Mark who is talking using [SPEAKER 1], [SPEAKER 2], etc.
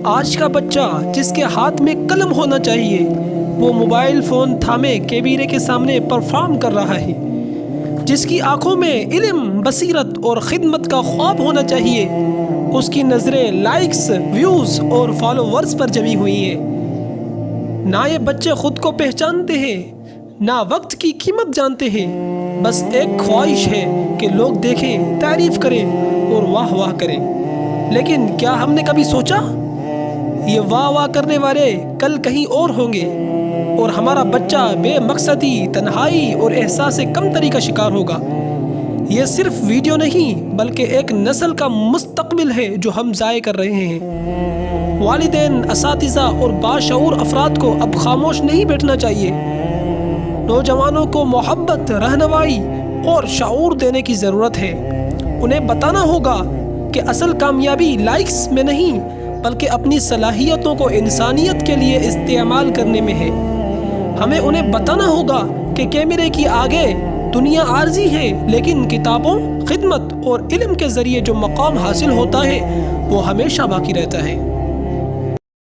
[SPEAKER 1] آج کا بچہ جس کے ہاتھ میں قلم ہونا چاہیے وہ موبائل فون تھامے کیمرے کے سامنے پرفارم کر رہا ہے۔ جس کی آنکھوں میں علم، بصیرت اور خدمت کا خواب ہونا چاہیے اس کی نظریں لائکس، ویوز اور فالوورز پر جمی ہوئی ہیں۔ نہ یہ بچے خود کو پہچانتے ہیں نہ وقت کی قیمت جانتے ہیں، بس ایک خواہش ہے کہ لوگ دیکھیں، تعریف کریں اور واہ واہ کریں۔ لیکن کیا ہم نے کبھی سوچا یہ واہ واہ کرنے والے کل کہیں اور ہوں گے اور ہمارا بچہ بے مقصدی، تنہائی اور احساس کمتری کا شکار ہوگا؟ یہ صرف ویڈیو نہیں بلکہ ایک نسل کا مستقبل ہے جو ہم ضائع کر رہے ہیں۔ والدین، اساتذہ اور باشعور افراد کو اب خاموش نہیں بیٹھنا چاہیے۔ نوجوانوں کو محبت، رہنمائی اور شعور دینے کی ضرورت ہے۔ انہیں بتانا ہوگا کہ اصل کامیابی لائکس میں نہیں بلکہ اپنی صلاحیتوں کو انسانیت کے لیے استعمال کرنے میں ہے۔ ہمیں انہیں بتانا ہوگا کہ کیمرے کی آگے دنیا عارضی ہے، لیکن کتابوں، خدمت اور علم کے ذریعے جو مقام حاصل ہوتا ہے وہ ہمیشہ باقی رہتا ہے۔